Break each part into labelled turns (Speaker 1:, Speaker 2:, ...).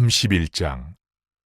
Speaker 1: 31장.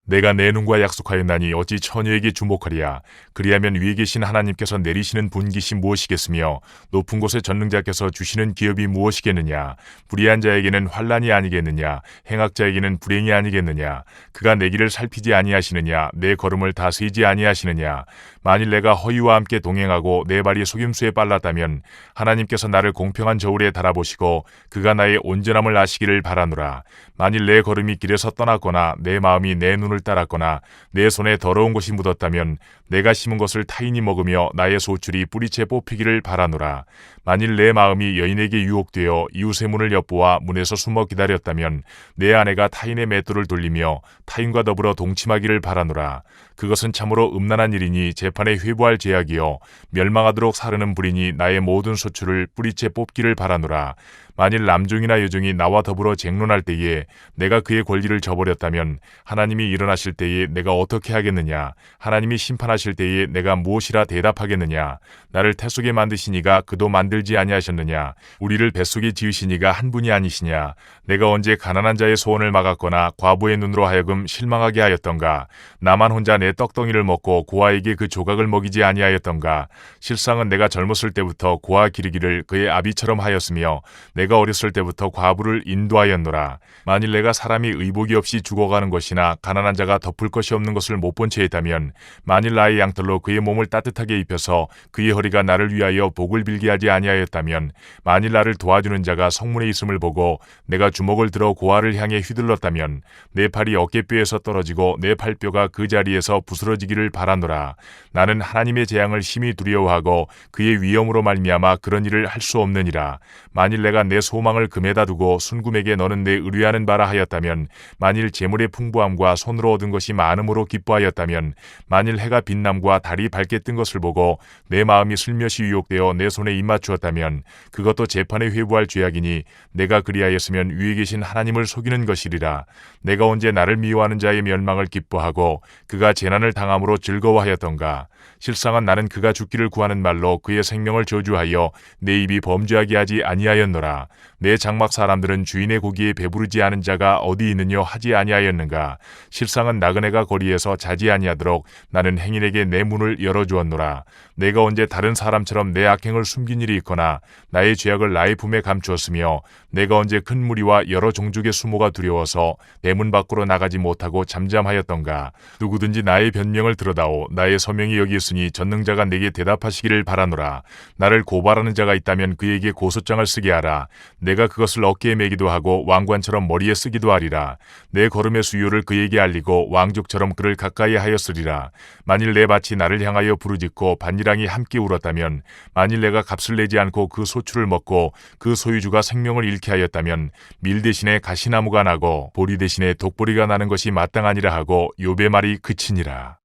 Speaker 1: 내가 내 눈과 약속하였나니 어찌 처녀에게 주목하리야. 그리하면 위에 계신 하나님께서 내리시는 분깃이 무엇이겠으며 높은 곳의 전능자께서 주시는 기업이 무엇이겠느냐. 불의한 자에게는 환난이 아니겠느냐. 행악자에게는 불행이 아니겠느냐. 그가 내 길을 살피지 아니하시느냐. 내 걸음을 다스리지 아니하시느냐. 만일 내가 허위와 함께 동행하고 내 발이 속임수에 빨랐다면 하나님께서 나를 공평한 저울에 달아보시고 그가 나의 온전함을 아시기를 바라노라. 만일 내 걸음이 길에서 떠났거나 내 마음이 내 눈을 따랐거나 내 손에 더러운 것이 묻었다면 내가 심은 것을 타인이 먹으며 나의 소출이 뿌리채 뽑히기를 바라노라. 만일 내 마음이 여인에게 유혹되어 이웃의 문을 엿보아 문에서 숨어 기다렸다면 내 아내가 타인의 맷돌을 돌리며 타인과 더불어 동침하기를 바라노라. 그것은 참으로 음란한 일이니 재판에 회부할 죄악이요 멸망하도록 사르는 불이니 나의 모든 소출을 뿌리채 뽑기를 바라노라. 만일 남종이나 여종이 나와 더불어 쟁론할 때에 내가 그의 권리를 저버렸다면 하나님이 일어나실 때에 내가 어떻게 하겠느냐. 하나님이 심판하실 때에 내가 무엇이라 대답하겠느냐. 나를 태속에 만드시니가 그도 만들지 아니하셨느냐. 우리를 뱃속에 지으시니가 한 분이 아니시냐. 내가 언제 가난한 자의 소원을 막았거나 과부의 눈으로 하여금 실망하게 하였던가. 나만 혼자 내 떡덩이를 먹고 고아에게 그 조각을 먹이지 아니하였던가. 실상은 내가 젊었을 때부터 고아 기르기를 그의 아비처럼 하였으며 내가 어렸을 때부터 과부를 인도하였노라. 만일 내가 사람이 의복이 없이 죽어가는 것이나 가난한 자가 덮을 것이 없는 것을 못 본 채 했다면 만일 나의 양털로 그의 몸을 따뜻하게 입혀서 그의 허리가 나를 위하여 복을 빌게 하지 아니하였다면 만일 나를 도와주는 자가 성문에 있음을 보고 내가 주먹을 들어 고아를 향해 휘둘렀다면 내 팔이 어깨뼈에서 떨어지고 내 팔뼈가 그 자리에서 부스러지기를 바라노라. 나는 하나님의 재앙을 심히 두려워하고 그의 위엄으로 말미암아 그런 일을 할 수 없느니라. 만일 내가 내 소망을 금에다 두고 순금에게 너는 내 의뢰하는 바라 하였다면 만일 재물의 풍부함과 손으로 얻은 것이 많음으로 기뻐하였다면 만일 해가 빛남과 달이 밝게 뜬 것을 보고 내 마음이 슬며시 유혹되어 내 손에 입맞추었다면 그것도 재판에 회부할 죄악이니 내가 그리하였으면 위에 계신 하나님을 속이는 것이리라. 내가 언제 나를 미워하는 자의 멸망을 기뻐하고 그가 재난을 당함으로 즐거워하였던가. 실상은 나는 그가 죽기를 구하는 말로 그의 생명을 저주하여 내 입이 범죄하게 하지 아니하였노라. 내 장막 사람들은 주인의 고기에 배부르지 않은 자가 어디 있느냐 하지 아니하였는가. 실상은 나그네가 거리에서 자지 아니하도록 나는 행인에게 내 문을 열어주었노라. 내가 언제 다른 사람처럼 내 악행을 숨긴 일이 있거나 나의 죄악을 나의 품에 감추었으며 내가 언제 큰 무리와 여러 종족의 수모가 두려워서 내 문 밖으로 나가지 못하고 잠잠하였던가. 누구든지 나의 변명을 들어다오. 나의 서명이 여기 있으니 전능자가 내게 대답하시기를 바라노라. 나를 고발하는 자가 있다면 그에게 고소장을 쓰게 하라. 내가 그것을 어깨에 매기도 하고 왕관처럼 머리에 쓰기도 하리라. 내 걸음의 수요를 그에게 알리고 왕족처럼 그를 가까이 하였으리라. 만일 내 밭이 나를 향하여 부르짖고 밭일랑이 함께 울었다면 만일 내가 값을 내지 않고 그 소출을 먹고 그 소유주가 생명을 잃게 하였다면 밀 대신에 가시나무가 나고 보리 대신에 독보리가 나는 것이 마땅하니라 하고 욥의 말이 그치니라.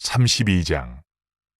Speaker 1: 32장.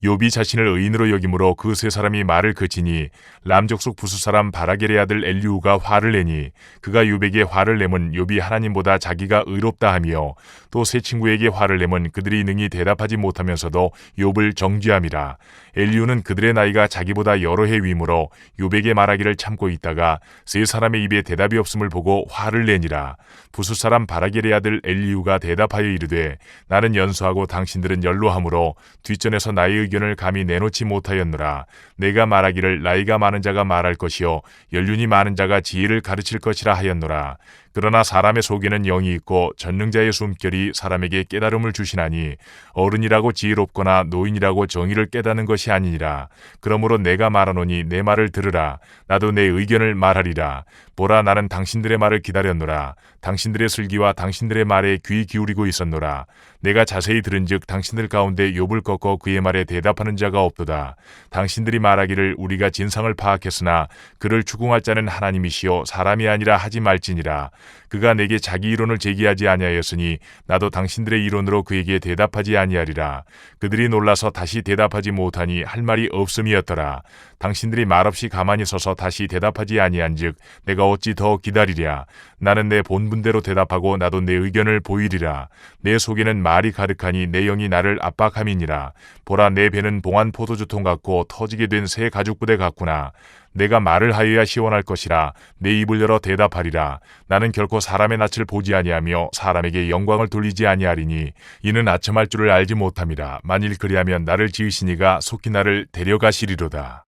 Speaker 1: 욥이 자신을 의인으로 여김으로 그 세 사람이 말을 그치니 람족속 부수 사람 바라겔의 아들 엘리후가 화를 내니 그가 욥에게 화를 내면 욥이 하나님보다 자기가 의롭다 하며 또 세 친구에게 화를 내면 그들이 능히 대답하지 못하면서도 욥을 정죄함이라. 엘리후는 그들의 나이가 자기보다 여러 해 위므로 욥에게 말하기를 참고 있다가 세 사람의 입에 대답이 없음을 보고 화를 내니라. 부수 사람 바라겔의 아들 엘리후가 대답하여 이르되 나는 연소하고 당신들은 연로하므로 뒷전에서 나의 의견을 감히 내놓지 못하였노라. 내가 말하기를 나이가 많은 자가 말할 것이요 연륜이 많은 자가 지혜를 가르칠 것이라 하였노라. 그러나 사람의 속에는 영이 있고 전능자의 숨결이 사람에게 깨달음을 주시나니 어른이라고 지혜롭거나 노인이라고 정의를 깨닫는 것이 아니니라. 그러므로 내가 말하노니 내 말을 들으라. 나도 내 의견을 말하리라. 보라, 나는 당신들의 말을 기다렸노라. 당신들의 슬기와 당신들의 말에 귀 기울이고 있었노라. 내가 자세히 들은즉 당신들 가운데 욥을 꺾어 그의 말에 대답하는 자가 없도다. 당신들이 말하기를 우리가 진상을 파악했으나 그를 추궁할 자는 하나님이시요 사람이 아니라 하지 말지니라. 그가 내게 자기 이론을 제기하지 아니하였으니 나도 당신들의 이론으로 그에게 대답하지 아니하리라. 그들이 놀라서 다시 대답하지 못하니 할 말이 없음이었더라. 당신들이 말없이 가만히 서서 다시 대답하지 아니한즉 내가 어찌 더 기다리랴. 나는 내 본분대로 대답하고 나도 내 의견을 보이리라. 내 속에는 말이 가득하니 내 영이 나를 압박함이니라. 보라, 내 배는 봉한 포도주통 같고 터지게 된 새 가죽부대 같구나. 내가 말을 하여야 시원할 것이라 내 입을 열어 대답하리라. 나는 결코 사람의 낯을 보지 아니하며 사람에게 영광을 돌리지 아니하리니 이는 아첨할 줄을 알지 못함이라. 만일 그리하면 나를 지으시니가 속히 나를 데려가시리로다.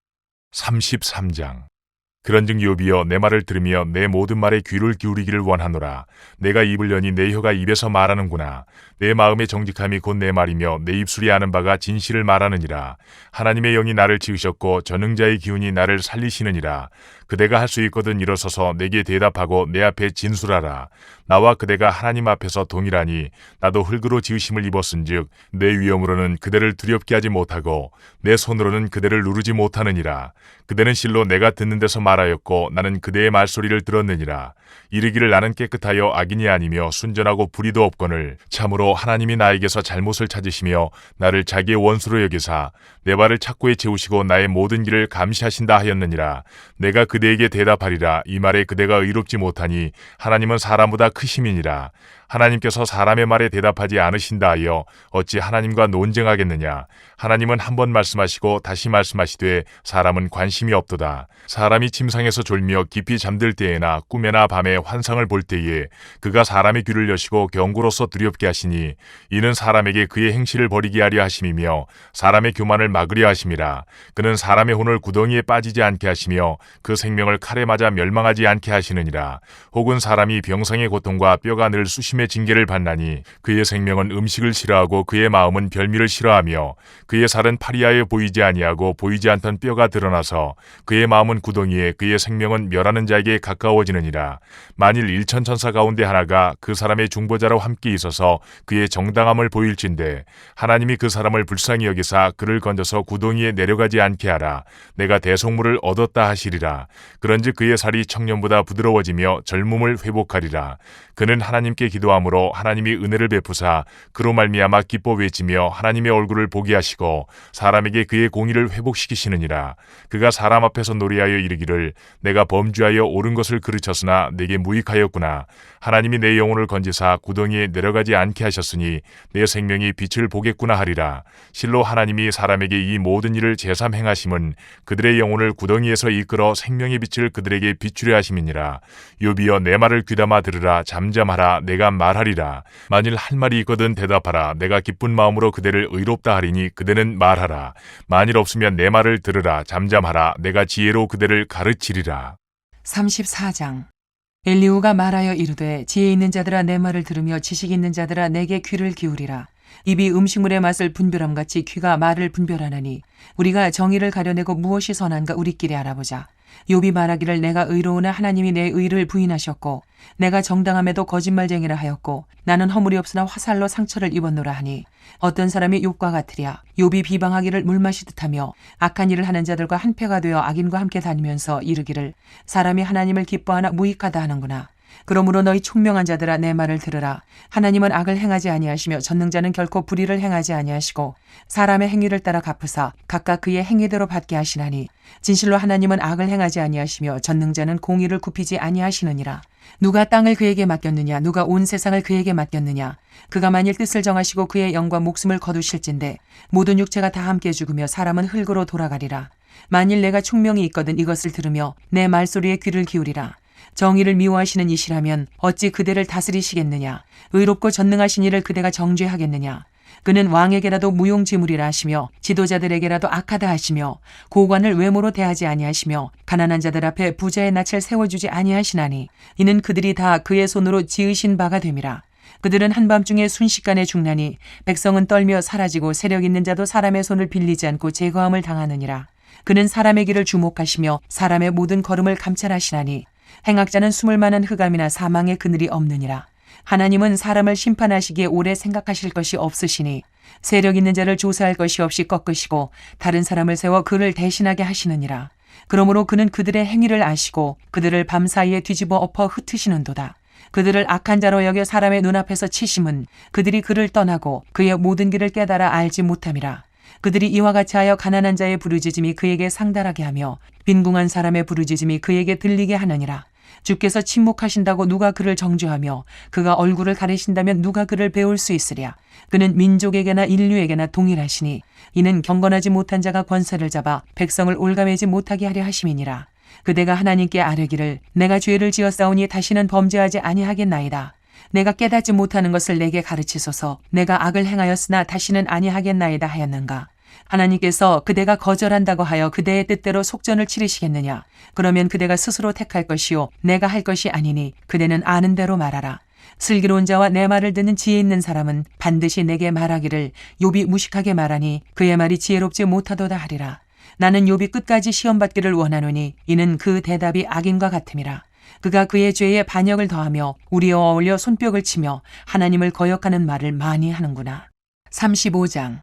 Speaker 1: 33장. 그런즉 욥이여 내 말을 들으며 내 모든 말에 귀를 기울이기를 원하노라. 내가 입을 여니 내 혀가 입에서 말하는구나. 내 마음의 정직함이 곧 내 말이며 내 입술이 아는 바가 진실을 말하느니라. 하나님의 영이 나를 지으셨고 전능자의 기운이 나를 살리시느니라. 그대가 할 수 있거든 일어서서 내게 대답하고 내 앞에 진술하라. 나와 그대가 하나님 앞에서 동일하니 나도 흙으로 지으심을 입었은즉 내 위엄으로는 그대를 두렵게 하지 못하고 내 손으로는 그대를 누르지 못하느니라. 그대는 실로 내가 듣는 데서 말하였고 나는 그대의 말소리를 들었느니라. 이르기를 나는 깨끗하여 악인이 아니며 순전하고 불의도 없거늘 참으로 하나님이 나에게서 잘못을 찾으시며 나를 자기의 원수로 여기사 내 발을 착고에 채우시고 나의 모든 길을 감시하신다 하였느니라. 내가 그대에게 대답하리라. 이 말에 그대가 의롭지 못하니 하나님은 사람보다 크심이니라. 하나님께서 사람의 말에 대답하지 않으신다 하여 어찌 하나님과 논쟁하겠느냐. 하나님은 한 번 말씀하시고 다시 말씀하시되 사람은 관심이 없도다. 사람이 침상에서 졸며 깊이 잠들 때에나 꿈에나 밤에 환상을 볼 때에 그가 사람의 귀를 여시고 경고로서 두렵게 하시니 이는 사람에게 그의 행실을 버리게 하려 하심이며 사람의 교만을 막으려 하심이라. 그는 사람의 혼을 구덩이에 빠지지 않게 하시며 그 생명을 칼에 맞아 멸망하지 않게 하시느니라. 혹은 사람이 병상의 고통과 뼈가 늘 수심의 징계를 받나니 그의 생명은 음식을 싫어하고 그의 마음은 별미를 싫어하며 그의 살은 파리하여 보이지 아니하고 보이지 않던 뼈가 드러나서 그의 마음은 구덩이에 그의 생명은 멸하는 자에게 가까워지느니라. 만일 일천천사 가운데 하나가 그 사람의 중보자로 함께 있어서 그의 정당함을 보일진대 하나님이 그 사람을 불쌍히 여기사 그를 건져서 구덩이에 내려가지 않게 하라. 내가 대속물을 얻었다 하시리라. 그런즉 그의 살이 청년보다 부드러워지며 젊음을 회복하리라. 그는 하나님께 기도함으로 하나님이 은혜를 베푸사 그로 말미암아 기뻐 외치며 하나님의 얼굴을 보게 하시고 사람에게 그의 공의를 회복시키시느니라. 그가 사람 앞에서 노래하여 이르기를 내가 범죄하여 옳은 것을 그르쳤으나 내게 무익하였구나. 하나님이 내 영혼을 건지사 구덩이에 내려가지 않게 하셨으니 내 생명이 빛을 보겠구나 하리라. 실로 하나님이 사람에게 이 모든 일을 제삼 행하심은 그들의 영혼을 구덩이에서 이끌어 생명의 빛을 그들에게 비추려 하심이니라. 욥이여 내 말을 귀담아 들으라. 잠잠하라. 내가 말하리라. 만일 할 말이 있거든 대답하라. 내가 기쁜 마음으로 그대를 의롭다 하리니 그대는 말하라. 만일 없으면 내 말을 들으라. 잠잠하라. 내가 지혜로 그대를 가르치리라.
Speaker 2: 34장. 엘리후가 말하여 이르되 지혜 있는 자들아 내 말을 들으며 지식 있는 자들아 내게 귀를 기울이라. 입이 음식물의 맛을 분별함같이 귀가 말을 분별하나니 우리가 정의를 가려내고 무엇이 선한가 우리끼리 알아보자. 욥이 말하기를 내가 의로우나 하나님이 내 의를 부인하셨고 내가 정당함에도 거짓말쟁이라 하였고 나는 허물이 없으나 화살로 상처를 입었노라 하니 어떤 사람이 욥과 같으랴. 욥이 비방하기를 물마시듯 하며 악한 일을 하는 자들과 한패가 되어 악인과 함께 다니면서 이르기를 사람이 하나님을 기뻐하나 무익하다 하는구나. 그러므로 너희 총명한 자들아 내 말을 들으라. 하나님은 악을 행하지 아니하시며 전능자는 결코 불의를 행하지 아니하시고 사람의 행위를 따라 갚으사 각각 그의 행위대로 받게 하시나니 진실로 하나님은 악을 행하지 아니하시며 전능자는 공의를 굽히지 아니하시느니라. 누가 땅을 그에게 맡겼느냐 누가 온 세상을 그에게 맡겼느냐. 그가 만일 뜻을 정하시고 그의 영과 목숨을 거두실진데 모든 육체가 다 함께 죽으며 사람은 흙으로 돌아가리라. 만일 내가 총명이 있거든 이것을 들으며 내 말소리에 귀를 기울이라. 정의를 미워하시는 이시라면 어찌 그대를 다스리시겠느냐. 의롭고 전능하신 이를 그대가 정죄하겠느냐. 그는 왕에게라도 무용지물이라 하시며 지도자들에게라도 악하다 하시며 고관을 외모로 대하지 아니하시며 가난한 자들 앞에 부자의 낯을 세워주지 아니하시나니 이는 그들이 다 그의 손으로 지으신 바가 됨이라. 그들은 한밤중에 순식간에 죽나니 백성은 떨며 사라지고 세력 있는 자도 사람의 손을 빌리지 않고 제거함을 당하느니라. 그는 사람의 길을 주목하시며 사람의 모든 걸음을 감찰하시나니 행악자는 숨을 만한 흑암이나 사망의 그늘이 없느니라. 하나님은 사람을 심판하시기에 오래 생각하실 것이 없으시니 세력 있는 자를 조사할 것이 없이 꺾으시고 다른 사람을 세워 그를 대신하게 하시느니라. 그러므로 그는 그들의 행위를 아시고 그들을 밤사이에 뒤집어 엎어 흩으시는도다. 그들을 악한 자로 여겨 사람의 눈앞에서 치심은 그들이 그를 떠나고 그의 모든 길을 깨달아 알지 못함이라. 그들이 이와 같이 하여 가난한 자의 부르짖음이 그에게 상달하게 하며 빈궁한 사람의 부르짖음이 그에게 들리게 하느니라. 주께서 침묵하신다고 누가 그를 정죄하며 그가 얼굴을 가리신다면 누가 그를 배울 수 있으랴. 그는 민족에게나 인류에게나 동일하시니 이는 경건하지 못한 자가 권세를 잡아 백성을 올가매지 못하게 하려 하심이니라. 그대가 하나님께 아뢰기를 내가 죄를 지었사오니 다시는 범죄하지 아니하겠나이다. 내가 깨닫지 못하는 것을 내게 가르치소서. 내가 악을 행하였으나 다시는 아니하겠나이다 하였는가. 하나님께서 그대가 거절한다고 하여 그대의 뜻대로 속전을 치르시겠느냐. 그러면 그대가 스스로 택할 것이요 내가 할 것이 아니니 그대는 아는 대로 말하라. 슬기로운 자와 내 말을 듣는 지혜 있는 사람은 반드시 내게 말하기를 욥이 무식하게 말하니 그의 말이 지혜롭지 못하도다 하리라. 나는 욥이 끝까지 시험받기를 원하노니 이는 그 대답이 악인과 같음이라. 그가 그의 죄에 반역을 더하며 우리와 어울려 손뼉을 치며 하나님을 거역하는 말을 많이 하는구나. 35장.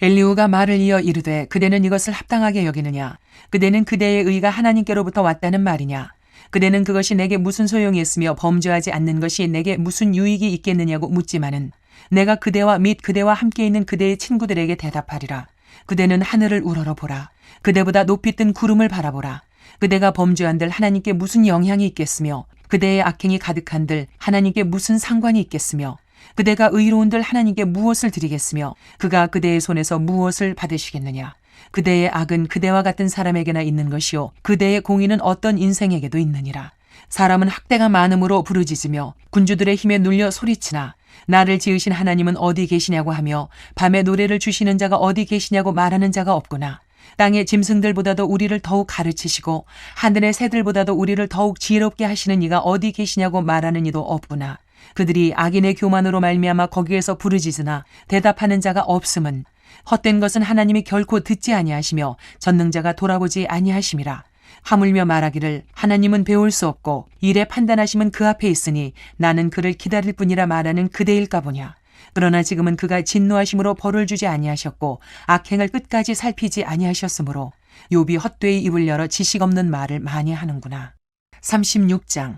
Speaker 2: 엘리후가 말을 이어 이르되 그대는 이것을 합당하게 여기느냐. 그대는 그대의 의가 하나님께로부터 왔다는 말이냐. 그대는 그것이 내게 무슨 소용이 있으며 범죄하지 않는 것이 내게 무슨 유익이 있겠느냐고 묻지만은 내가 그대와 및 그대와 함께 있는 그대의 친구들에게 대답하리라. 그대는 하늘을 우러러보라. 그대보다 높이 뜬 구름을 바라보라. 그대가 범죄한들 하나님께 무슨 영향이 있겠으며 그대의 악행이 가득한들 하나님께 무슨 상관이 있겠으며 그대가 의로운들 하나님께 무엇을 드리겠으며 그가 그대의 손에서 무엇을 받으시겠느냐. 그대의 악은 그대와 같은 사람에게나 있는 것이요 그대의 공의는 어떤 인생에게도 있느니라. 사람은 학대가 많음으로 부르짖으며 군주들의 힘에 눌려 소리치나 나를 지으신 하나님은 어디 계시냐고 하며 밤에 노래를 주시는 자가 어디 계시냐고 말하는 자가 없구나. 땅의 짐승들보다도 우리를 더욱 가르치시고 하늘의 새들보다도 우리를 더욱 지혜롭게 하시는 이가 어디 계시냐고 말하는 이도 없구나. 그들이 악인의 교만으로 말미암아 거기에서 부르짖으나 대답하는 자가 없음은 헛된 것은 하나님이 결코 듣지 아니하시며 전능자가 돌아보지 아니하심이라. 하물며 말하기를 하나님은 배울 수 없고 일에 판단하심은 그 앞에 있으니 나는 그를 기다릴 뿐이라 말하는 그대일까 보냐. 그러나 지금은 그가 진노하심으로 벌을 주지 아니하셨고 악행을 끝까지 살피지 아니하셨으므로 욥이 헛되이 입을 열어 지식 없는 말을 많이 하는구나. 36장.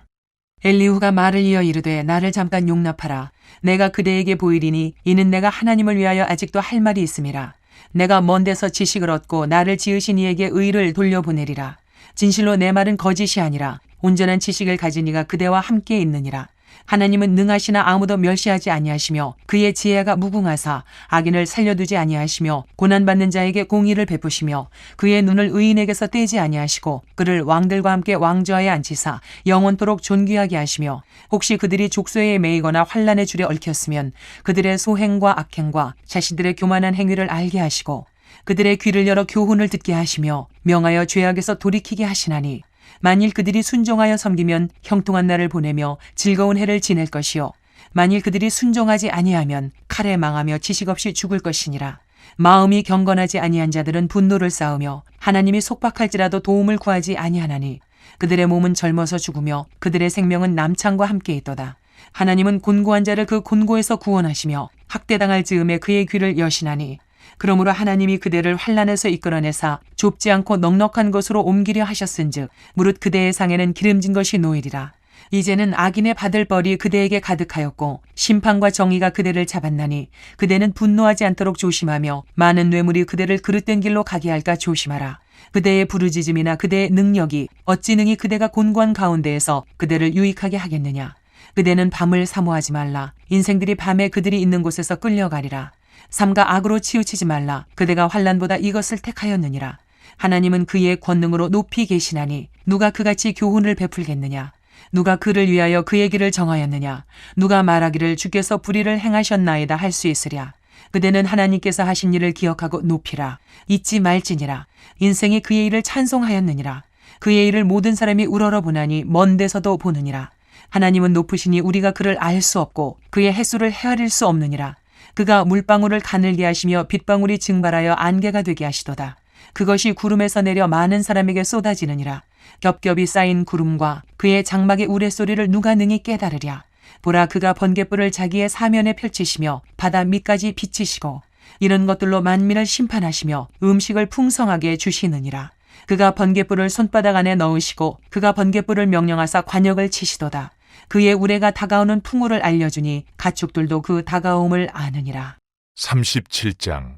Speaker 2: 엘리후가 말을 이어 이르되 나를 잠깐 용납하라. 내가 그대에게 보이리니 이는 내가 하나님을 위하여 아직도 할 말이 있음이라. 내가 먼 데서 지식을 얻고 나를 지으신 이에게 의를 돌려보내리라. 진실로 내 말은 거짓이 아니라 온전한 지식을 가진 이가 그대와 함께 있느니라. 하나님은 능하시나 아무도 멸시하지 아니하시며 그의 지혜가 무궁하사 악인을 살려두지 아니하시며 고난받는 자에게 공의를 베푸시며 그의 눈을 의인에게서 떼지 아니하시고 그를 왕들과 함께 왕좌에 앉히사 영원토록 존귀하게 하시며 혹시 그들이 족쇄에 매이거나 환난의 줄에 얽혔으면 그들의 소행과 악행과 자신들의 교만한 행위를 알게 하시고 그들의 귀를 열어 교훈을 듣게 하시며 명하여 죄악에서 돌이키게 하시나니 만일 그들이 순종하여 섬기면 형통한 날을 보내며 즐거운 해를 지낼 것이요 만일 그들이 순종하지 아니하면 칼에 망하며 지식 없이 죽을 것이니라. 마음이 경건하지 아니한 자들은 분노를 쌓으며 하나님이 속박할지라도 도움을 구하지 아니하나니 그들의 몸은 젊어서 죽으며 그들의 생명은 남창과 함께 있도다. 하나님은 곤고한 자를 그 곤고에서 구원하시며 학대당할 즈음에 그의 귀를 여시나니 그러므로 하나님이 그대를 환난에서 이끌어내사 좁지 않고 넉넉한 곳으로 옮기려 하셨은즉 무릇 그대의 상에는 기름진 것이 놓이리라. 이제는 악인의 받을 벌이 그대에게 가득하였고 심판과 정의가 그대를 잡았나니 그대는 분노하지 않도록 조심하며 많은 뇌물이 그대를 그릇된 길로 가게 할까 조심하라. 그대의 부르짖음이나 그대의 능력이 어찌 능히 그대가 곤고한 가운데에서 그대를 유익하게 하겠느냐. 그대는 밤을 사모하지 말라. 인생들이 밤에 그들이 있는 곳에서 끌려가리라. 삼가 악으로 치우치지 말라. 그대가 환난보다 이것을 택하였느니라. 하나님은 그의 권능으로 높이 계시나니 누가 그같이 교훈을 베풀겠느냐. 누가 그를 위하여 그의 길을 정하였느냐. 누가 말하기를 주께서 불의를 행하셨나이다 할 수 있으랴. 그대는 하나님께서 하신 일을 기억하고 높이라. 잊지 말지니라. 인생이 그의 일을 찬송하였느니라. 그의 일을 모든 사람이 우러러보나니 먼 데서도 보느니라. 하나님은 높으시니 우리가 그를 알 수 없고 그의 횟수를 헤아릴 수 없느니라. 그가 물방울을 가늘게 하시며 빗방울이 증발하여 안개가 되게 하시도다. 그것이 구름에서 내려 많은 사람에게 쏟아지느니라. 겹겹이 쌓인 구름과 그의 장막의 우레소리를 누가 능히 깨달으랴. 보라 그가 번갯불을 자기의 사면에 펼치시며 바다 밑까지 비치시고 이런 것들로 만민을 심판하시며 음식을 풍성하게 주시느니라. 그가 번갯불을 손바닥 안에 넣으시고 그가 번갯불을 명령하사 관역을 치시도다. 그의 우레가 다가오는 풍우를 알려주니 가축들도 그 다가옴을 아느니라.
Speaker 1: 37장.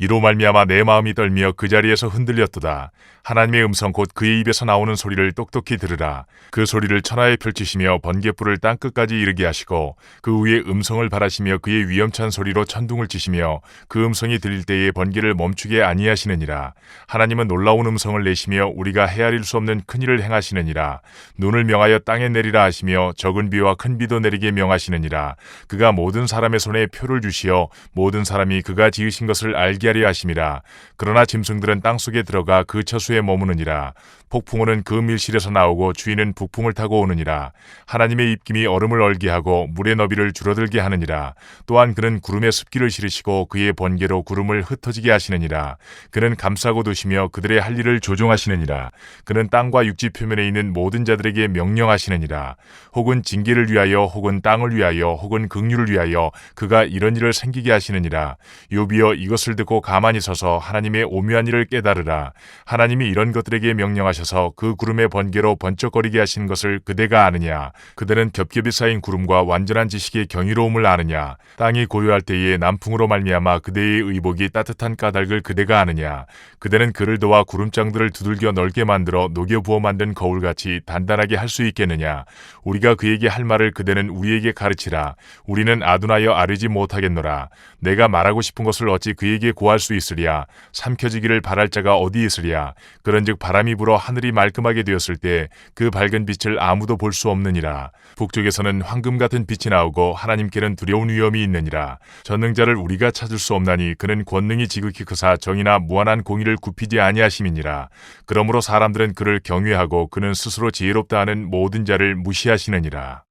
Speaker 1: 이로 말미암아 내 마음이 떨며 그 자리에서 흔들렸도다. 하나님의 음성 곧 그의 입에서 나오는 소리를 똑똑히 들으라. 그 소리를 천하에 펼치시며 번갯불을 땅끝까지 이르게 하시고 그 위에 음성을 발하시며 그의 위엄찬 소리로 천둥을 치시며 그 음성이 들릴 때에 번개를 멈추게 아니하시느니라. 하나님은 놀라운 음성을 내시며 우리가 헤아릴 수 없는 큰 일을 행하시느니라. 눈을 명하여 땅에 내리라 하시며 적은 비와 큰 비도 내리게 명하시느니라. 그가 모든 사람의 손에 표를 주시어 모든 사람이 그가 지으신 것을 알게 하려 하심이라. 그러나 짐승들은 땅속에 들어가 그 처수에 머무느니라. 폭풍우는 그 밀실에서 나오고 주인은 북풍을 타고 오느니라. 하나님의 입김이 얼음을 얼게 하고 물의 너비를 줄어들게 하느니라. 또한 그는 구름에 습기를 실으시고 그의 번개로 구름을 흩어지게 하시느니라. 그는 감싸고 두시며 그들의 할 일을 조종하시느니라. 그는 땅과 육지 표면에 있는 모든 자들에게 명령하시느니라. 혹은 징계를 위하여 혹은 땅을 위하여 혹은 긍휼을 위하여 그가 이런 일을 생기게 하시느니라. 욥이여 이것을 듣고 가만히 서서 하나님의 오묘한 일을 깨달으라. 하나님이 이런 것들에게 명령하셔서 그 구름의 번개로 번쩍거리게 하신 것을 그대가 아느냐. 그대는 겹겹이 쌓인 구름과 완전한 지식의 경이로움을 아느냐. 땅이 고요할 때에 남풍으로 말미암아 그대의 의복이 따뜻한 까닭을 그대가 아느냐. 그대는 그를 도와 구름장들을 두들겨 넓게 만들어 녹여 부어 만든 거울같이 단단하게 할 수 있겠느냐. 우리가 그에게 할 말을 그대는 우리에게 가르치라. 우리는 아둔하여 아뢰지 못하겠노라. 내가 말하고 싶은 것을 어찌 그에게 고할 수 있으랴. 삼켜지기를 바랄 자가 어디 있으랴. 그런즉 바람이 불어 하늘이 말끔하게 되었을 때 그 밝은 빛을 아무도 볼 수 없느니라. 북쪽에서는 황금 같은 빛이 나오고 하나님께는 두려운 위엄이 있느니라. 전능자를 우리가 찾을 수 없나니 그는 권능이 지극히 크사 정의나 무한한 공의를 굽히지 아니하심이니라. 그러므로 사람들은 그를 경외하고 그는 스스로 지혜롭다 하는 모든 자를 무시하시느니라.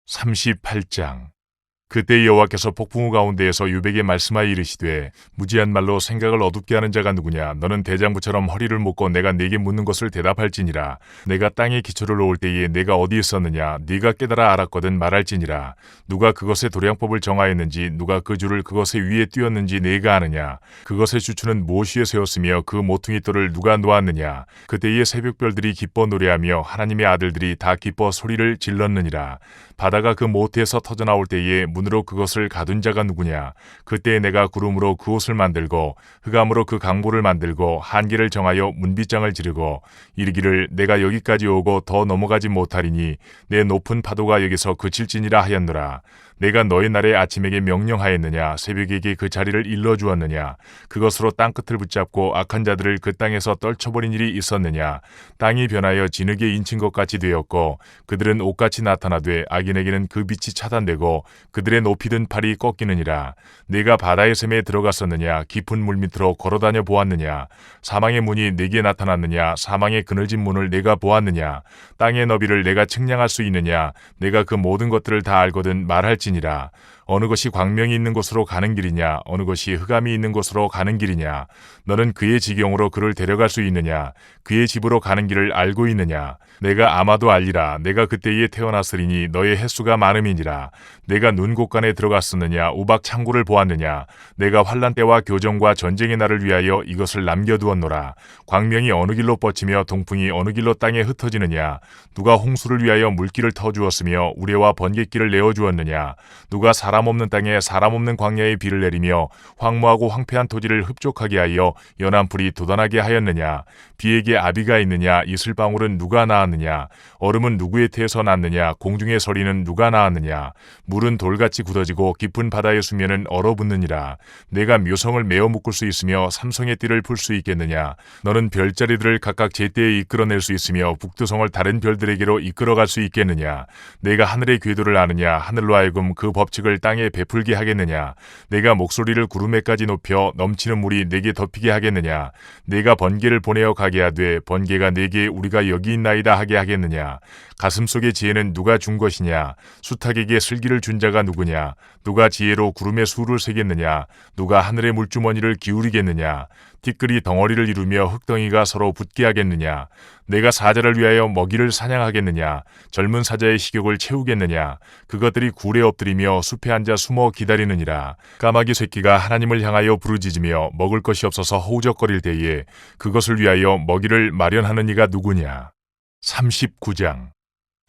Speaker 1: 38장. 그때 여호와께서 폭풍우 가운데에서 욥에게 말씀하여 이르시되 무지한 말로 생각을 어둡게 하는 자가 누구냐. 너는 대장부처럼 허리를 묶고 내가 네게 묻는 것을 대답할지니라. 내가 땅에 기초를 놓을 때에 내가 어디 있었느냐. 네가 깨달아 알았거든 말할지니라. 누가 그것의 도량법을 정하였는지 누가 그 줄을 그것의 위에 띄었는지 네가 아느냐. 그것의 주추는 무엇 위에 세웠으며 그 모퉁이 돌을 누가 놓았느냐. 그때의 새벽별들이 기뻐 노래하며 하나님의 아들들이 다 기뻐 소리를 질렀느니라. 바다가 그 모태에서 터져나올 때에 문으로 그것을 가둔 자가 누구냐. 그때에 내가 구름으로 그 옷을 만들고 흑암으로 그 강보를 만들고 한계를 정하여 문빗장을 지르고 이르기를 내가 여기까지 오고 더 넘어가지 못하리니 내 높은 파도가 여기서 그칠지니라 하였노라. 내가 너의 날에 아침에게 명령하였느냐. 새벽에게 그 자리를 일러주었느냐. 그것으로 땅끝을 붙잡고 악한 자들을 그 땅에서 떨쳐버린 일이 있었느냐. 땅이 변하여 진흙에 인친 것 같이 되었고 그들은 옷같이 나타나되 악인에게는 그 빛이 차단되고 그들의 높이 든 팔이 꺾이느니라. 내가 바다의 샘에 들어갔었느냐. 깊은 물 밑으로 걸어다녀 보았느냐. 사망의 문이 내게 나타났느냐. 사망의 그늘진 문을 내가 보았느냐. 땅의 너비를 내가 측량할 수 있느냐. 내가 그 모든 것들을 다 알거든 말할지니라. 어느 것이 광명이 있는 곳으로 가는 길이냐. 어느 것이 흑암이 있는 곳으로 가는 길이냐. 너는 그의 지경으로 그를 데려갈 수 있느냐. 그의 집으로 가는 길을 알고 있느냐. 내가 아마도 알리라. 내가 그때에 태어났으리니 너의 횟수가 많음이니라. 내가 눈 곳간에 들어갔었느냐. 우박 창고를 보았느냐. 내가 환난 때와 교정과 전쟁의 날을 위하여 이것을 남겨두었노라. 광명이 어느 길로 뻗치며 동풍이 어느 길로 땅에 흩어지느냐. 누가 홍수를 위하여 물길을 터주었으며 우레와 번갯길을 내어주었느냐. 누가 사람 없는 땅에 사람 없는 광야에 비를 내리며 황무하고 황폐한 토지를 흡족하게 하여 연한 풀이 돋아나게 하였느냐. 비에게 아비가 있느냐. 이슬방울은 누가 낳았느냐. 얼음은 누구의 태에서 났느냐. 공중의 서리는 누가 낳았느냐. 물은 돌같이 굳어지고 깊은 바다의 수면은 얼어붙느니라. 내가 묘성을 메어 묶을 수 있으며 삼성의 띠를 풀 수 있겠느냐. 너는 별자리들을 각각 제때에 이끌어낼 수 있으며 북두성을 다른 별들에게로 이끌어갈 수 있겠느냐. 내가 하늘의 궤도를 아느냐. 하늘로 하여금 그 법칙을 땅에 베풀게 하겠느냐. 내가 목소리를 구름에까지 높여 넘치는 물이 내게 덮이게 하겠느냐. 내가 번개를 보내어 가게 하되 번개가 내게 우리가 여기 있나이다 하게 하겠느냐. 가슴속의 지혜는 누가 준 것이냐. 수탉에게 슬기를 준 자가 누구냐. 누가 지혜로 구름의 수를 세겠느냐. 누가 하늘의 물주머니를 기울이겠느냐. 티끌이 덩어리를 이루며 흙덩이가 서로 붙게 하겠느냐. 내가 사자를 위하여 먹이를 사냥하겠느냐. 젊은 사자의 식욕을 채우겠느냐. 그것들이 굴에 엎드리며 숲에 앉아 숨어 기다리느니라. 까마귀 새끼가 하나님을 향하여 부르짖으며 먹을 것이 없어서 허우적거릴 때에 그것을 위하여 먹이를 마련하는 이가 누구냐. 39장.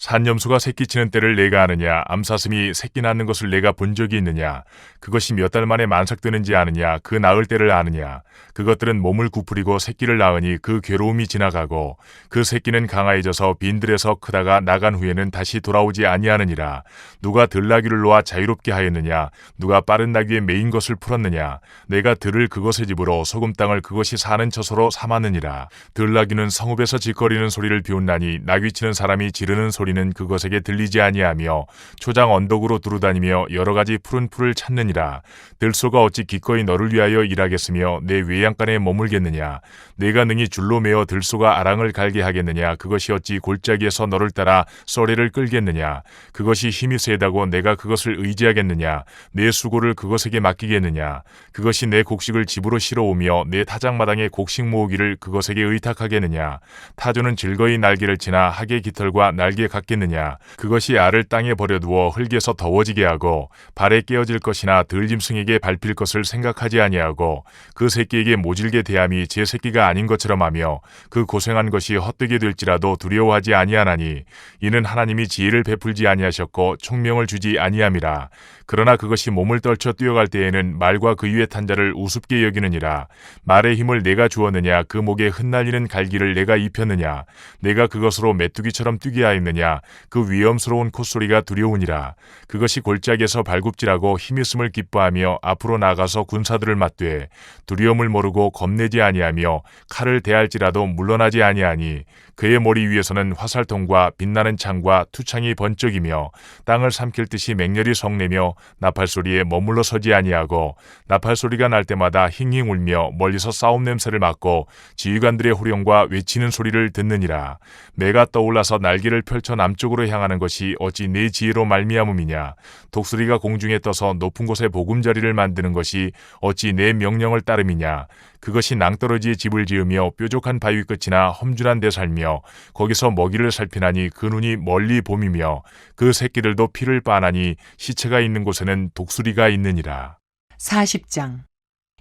Speaker 1: 산염소가 새끼 치는 때를 내가 아느냐? 암사슴이 새끼 낳는 것을 내가 본 적이 있느냐? 그것이 몇 달 만에 만삭되는지 아느냐? 그 낳을 때를 아느냐? 그것들은 몸을 구부리고 새끼를 낳으니 그 괴로움이 지나가고 그 새끼는 강화해져서 빈들에서 크다가 나간 후에는 다시 돌아오지 아니하느니라. 누가 들나귀를 놓아 자유롭게 하였느냐? 누가 빠른 나귀에 메인 것을 풀었느냐? 내가 들을 그것의 집으로 소금 땅을 그것이 사는 처소로 삼았느니라. 들나귀는 성읍에서 짓거리는 소리를 비웃나니 나귀 치는 사람이 지르는 소리는 그것에게 들리지 아니하며 초장 언덕으로 두루다니며 여러 가지 푸른 풀을 찾느니라. 들소가 어찌 기꺼이 너를 위하여 일하겠으며 내 외양간에 머물겠느냐? 내가 능히 줄로 매어 들소가 아랑을 갈게 하겠느냐? 그것이 어찌 골짜기에서 너를 따라 쏘래를 끌겠느냐? 그것이 힘이 세다고 내가 그것을 의지하겠느냐? 내 수고를 그것에게 맡기겠느냐? 그것이 내 곡식을 집으로 실어오며 내 타작마당에 곡식 모으기를 그것에게 의탁하겠느냐? 타조는 즐거이 날개를 치나 학의 깃털과 날개 같겠느냐? 그것이 알을 땅에 버려두어 흙에서 더워지게 하고 발에 깨어질 것이나 들짐승에게 밟힐 것을 생각하지 아니하고 그 새끼에게 모질게 대함이 제 새끼가 아닌 것처럼 하며 그 고생한 것이 헛되게 될지라도 두려워하지 아니하나니 이는 하나님이 지혜를 베풀지 아니하셨고 총명을 주지 아니함이라. 그러나 그것이 몸을 떨쳐 뛰어갈 때에는 말과 그 위에 탄 자를 우습게 여기느니라. 말의 힘을 내가 주었느냐? 그 목에 흩날리는 갈기를 내가 입혔느냐? 내가 그것으로 메뚜기처럼 뛰게 하였느냐? 그 위험스러운 콧소리가 두려우니라. 그것이 골짜기에서 발굽질하고 힘있음을 기뻐하며 앞으로 나가서 군사들을 맞되 두려움을 모르고 겁내지 아니하며 칼을 대할지라도 물러나지 아니하니 그의 머리 위에서는 화살통과 빛나는 창과 투창이 번쩍이며 땅을 삼킬 듯이 맹렬히 성내며 나팔소리에 머물러 서지 아니하고 나팔소리가 날 때마다 힝힝 울며 멀리서 싸움 냄새를 맡고 지휘관들의 호령과 외치는 소리를 듣느니라. 매가 떠올라서 날개를 펼쳐 남쪽으로 향하는 것이 어찌 내 지혜로 말미암음이냐? 독수리가 공중에 떠서 높은 곳에 보금자리를 만드는 것이 어찌 내 명령을 따름이냐? 그것이 낭떠러지에 집을 지으며 뾰족한 바위 끝이나 험준한 데 살며 거기서 먹이를 살피나니 그 눈이 멀리 봄이며 그 새끼들도 피를 빠나니 시체가 있는 곳에는 독수리가 있느니라.
Speaker 2: 40장.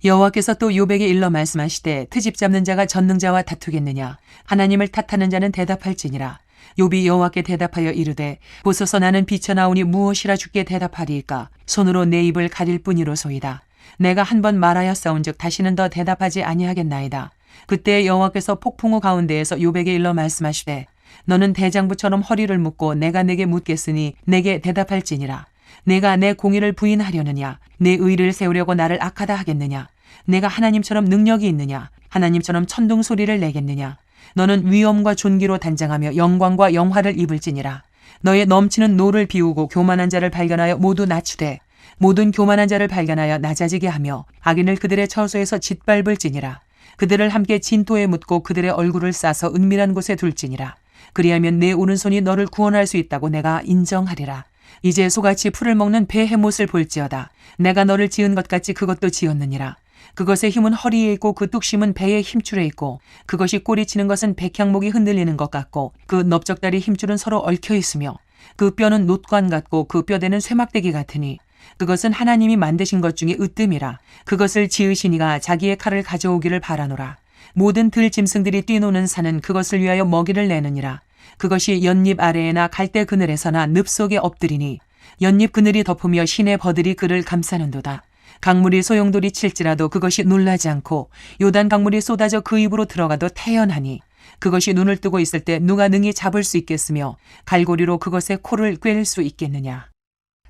Speaker 2: 여호와께서 또 욥에게 일러 말씀하시되 트집 잡는 자가 전능자와 다투겠느냐? 하나님을 탓하는 자는 대답할지니라. 욥이 여호와께 대답하여 이르되 보소서 나는 비쳐나오니 무엇이라 주께 대답하리이까? 손으로 내 입을 가릴 뿐이로소이다. 내가 한 번 말하였사온즉 다시는 더 대답하지 아니하겠나이다. 그때 여호와께서 폭풍우 가운데에서 욥에게 일러 말씀하시되 너는 대장부처럼 허리를 묶고 내가 내게 묻겠으니 내게 대답할지니라. 내가 내 공의를 부인하려느냐? 내 의를 세우려고 나를 악하다 하겠느냐? 내가 하나님처럼 능력이 있느냐? 하나님처럼 천둥 소리를 내겠느냐? 너는 위엄과 존귀로 단장하며 영광과 영화를 입을지니라. 너의 넘치는 노를 비우고 교만한 자를 발견하여 모두 낮추되 모든 교만한 자를 발견하여 낮아지게 하며 악인을 그들의 처소에서 짓밟을지니라. 그들을 함께 진토에 묻고 그들의 얼굴을 싸서 은밀한 곳에 둘지니라. 그리하면 내 오른손이 너를 구원할 수 있다고 내가 인정하리라. 이제 소같이 풀을 먹는 베헤못을 볼지어다. 내가 너를 지은 것 같이 그것도 지었느니라. 그것의 힘은 허리에 있고 그 뚝심은 배의 힘줄에 있고 그것이 꼬리치는 것은 백향목이 흔들리는 것 같고 그 넓적다리 힘줄은 서로 얽혀 있으며 그 뼈는 놋관 같고 그 뼈대는 쇠막대기 같으니 그것은 하나님이 만드신 것 중에 으뜸이라. 그것을 지으신 이가 자기의 칼을 가져오기를 바라노라. 모든 들짐승들이 뛰노는 산은 그것을 위하여 먹이를 내느니라. 그것이 연잎 아래에나 갈대 그늘에서나 늪 속에 엎드리니 연잎 그늘이 덮으며 시내 버들이 그를 감싸는도다. 강물이 소용돌이 칠지라도 그것이 놀라지 않고 요단 강물이 쏟아져 그 입으로 들어가도 태연하니 그것이 눈을 뜨고 있을 때 누가 능히 잡을 수 있겠으며 갈고리로 그것의 코를 꿰를 수 있겠느냐.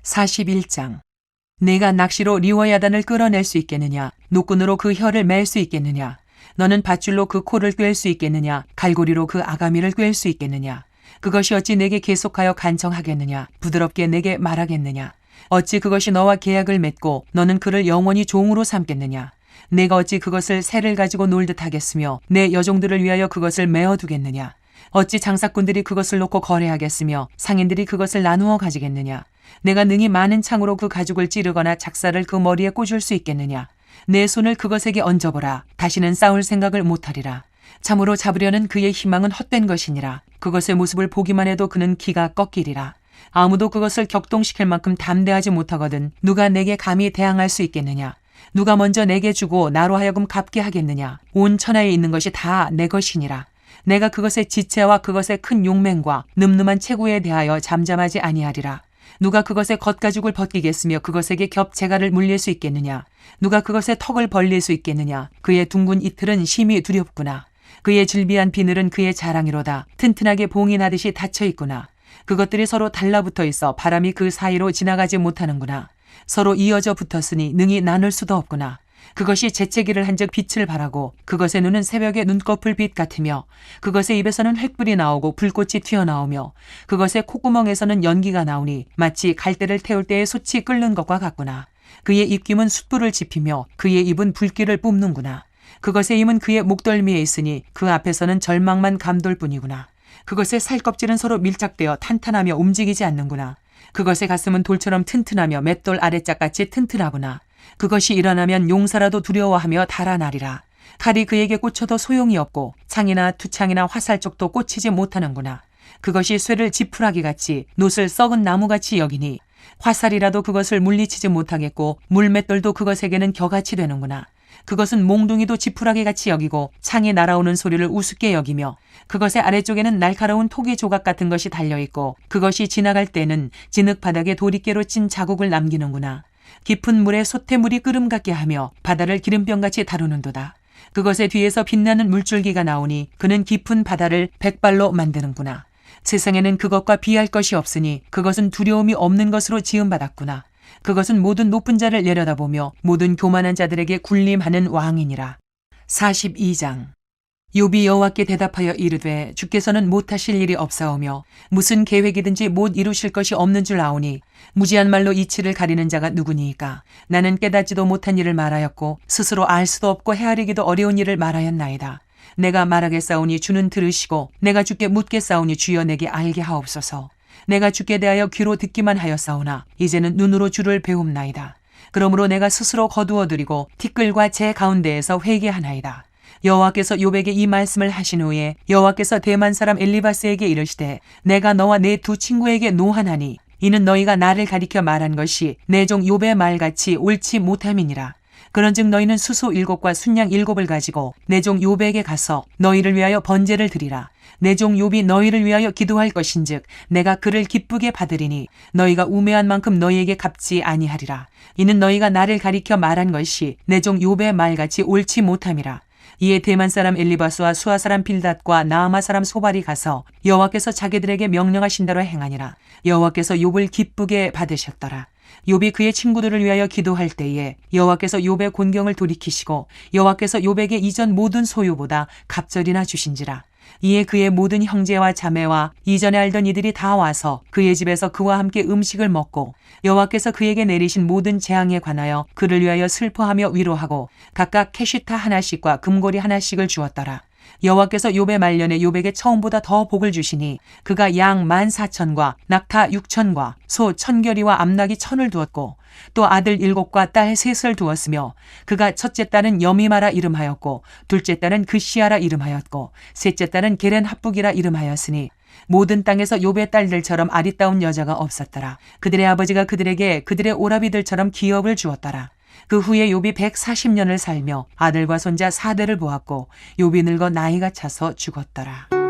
Speaker 2: 41장. 내가 낚시로 리워야단을 끌어낼 수 있겠느냐? 노끈으로 그 혀를 맬 수 있겠느냐? 너는 밧줄로 그 코를 꿰을 수 있겠느냐? 갈고리로 그 아가미를 꿰을 수 있겠느냐? 그것이 어찌 내게 계속하여 간청하겠느냐? 부드럽게 내게 말하겠느냐? 어찌 그것이 너와 계약을 맺고 너는 그를 영원히 종으로 삼겠느냐? 내가 어찌 그것을 새를 가지고 놀듯 하겠으며 내 여종들을 위하여 그것을 메어두겠느냐? 어찌 장사꾼들이 그것을 놓고 거래하겠으며 상인들이 그것을 나누어 가지겠느냐? 내가 능히 많은 창으로 그 가죽을 찌르거나 작사를 그 머리에 꽂을 수 있겠느냐? 내 손을 그것에게 얹어보라. 다시는 싸울 생각을 못하리라. 참으로 잡으려는 그의 희망은 헛된 것이니라. 그것의 모습을 보기만 해도 그는 기가 꺾이리라. 아무도 그것을 격동시킬 만큼 담대하지 못하거든 누가 내게 감히 대항할 수 있겠느냐? 누가 먼저 내게 주고 나로 하여금 갚게 하겠느냐? 온 천하에 있는 것이 다 내 것이니라. 내가 그것의 지체와 그것의 큰 용맹과 늠름한 체구에 대하여 잠잠하지 아니하리라. 누가 그것의 겉가죽을 벗기겠으며 그것에게 겹재갈을 물릴 수 있겠느냐. 누가 그것의 턱을 벌릴 수 있겠느냐. 그의 둥근 이틀은 심히 두렵구나. 그의 질비한 비늘은 그의 자랑이로다. 튼튼하게 봉인하듯이 닫혀 있구나. 그것들이 서로 달라붙어 있어 바람이 그 사이로 지나가지 못하는구나. 서로 이어져 붙었으니 능히 나눌 수도 없구나. 그것이 재채기를 한즉 빛을 발하고 그것의 눈은 새벽의 눈꺼풀 빛 같으며 그것의 입에서는 횃불이 나오고 불꽃이 튀어나오며 그것의 콧구멍에서는 연기가 나오니 마치 갈대를 태울 때에 솥이 끓는 것과 같구나. 그의 입김은 숯불을 지피며 그의 입은 불길을 뿜는구나. 그것의 힘은 그의 목덜미에 있으니 그 앞에서는 절망만 감돌 뿐이구나. 그것의 살껍질은 서로 밀착되어 탄탄하며 움직이지 않는구나. 그것의 가슴은 돌처럼 튼튼하며 맷돌 아래짝같이 튼튼하구나. 그것이 일어나면 용사라도 두려워하며 달아나리라. 칼이 그에게 꽂혀도 소용이 없고 창이나 투창이나 화살쪽도 꽂히지 못하는구나. 그것이 쇠를 지푸라기같이 놋을 썩은 나무같이 여기니 화살이라도 그것을 물리치지 못하겠고 물맷돌도 그것에게는 겨같이 되는구나. 그것은 몽둥이도 지푸라기같이 여기고 창이 날아오는 소리를 우습게 여기며 그것의 아래쪽에는 날카로운 토기 조각 같은 것이 달려있고 그것이 지나갈 때는 진흙 바닥에 도리깨로 찐 자국을 남기는구나. 깊은 물에 솥태물이 끓음 같게 하며 바다를 기름병같이 다루는도다. 그것의 뒤에서 빛나는 물줄기가 나오니 그는 깊은 바다를 백발로 만드는구나. 세상에는 그것과 비할 것이 없으니 그것은 두려움이 없는 것으로 지음받았구나. 그것은 모든 높은 자를 내려다보며 모든 교만한 자들에게 군림하는 왕이니라. 42장. 욥이 여호와께 대답하여 이르되 주께서는 못하실 일이 없사오며 무슨 계획이든지 못 이루실 것이 없는 줄 아오니 무지한 말로 이치를 가리는 자가 누구니이까. 나는 깨닫지도 못한 일을 말하였고 스스로 알 수도 없고 헤아리기도 어려운 일을 말하였나이다. 내가 말하겠사오니 주는 들으시고 내가 주께 묻겠사오니 주여 내게 알게 하옵소서. 내가 주께 대하여 귀로 듣기만 하였사오나 이제는 눈으로 주를 배움나이다. 그러므로 내가 스스로 거두어드리고 티끌과 제 가운데에서 회개하나이다. 여호와께서 욥에게 이 말씀을 하신 후에 여호와께서 대만 사람 엘리바스에게 이르시되 내가 너와 내 두 친구에게 노하나니 이는 너희가 나를 가리켜 말한 것이 내 종 욥의 말같이 옳지 못함이니라. 그런즉 너희는 수소 7과 순양 7을 가지고 내 종 욥에게 가서 너희를 위하여 번제를 드리라. 내 종 욥이 너희를 위하여 기도할 것인즉 내가 그를 기쁘게 받으리니 너희가 우매한 만큼 너희에게 갚지 아니하리라. 이는 너희가 나를 가리켜 말한 것이 내 종 욥의 말같이 옳지 못함이라. 이에 대만 사람 엘리바스와 수아 사람 빌닷과 나아마 사람 소발이 가서 여호와께서 자기들에게 명령하신 대로 행하니라. 여호와께서 욥을 기쁘게 받으셨더라. 욥이 그의 친구들을 위하여 기도할 때에 여호와께서 욥의 곤경을 돌이키시고 여호와께서 욥에게 이전 모든 소유보다 갑절이나 주신지라. 이에 그의 모든 형제와 자매와 이전에 알던 이들이 다 와서 그의 집에서 그와 함께 음식을 먹고 여호와께서 그에게 내리신 모든 재앙에 관하여 그를 위하여 슬퍼하며 위로하고 각각 캐시타 하나씩과 금고리 하나씩을 주었더라. 여호와께서 욥의 말년에 욥에게 처음보다 더 복을 주시니 그가 양 14,000과 낙타 6,000과 소 1,000결이와 암낙이 1,000을 두었고 또 아들 7과 딸 3을 두었으며 그가 첫째 딸은 여미마라 이름하였고 둘째 딸은 그시아라 이름하였고 셋째 딸은 게렌 합북이라 이름하였으니 모든 땅에서 욥의 딸들처럼 아리따운 여자가 없었더라. 그들의 아버지가 그들에게 그들의 오라비들처럼 기업을 주었더라. 그 후에 욥이 140년을 살며 아들과 손자 4대를 보았고 욥이 늙어 나이가 차서 죽었더라.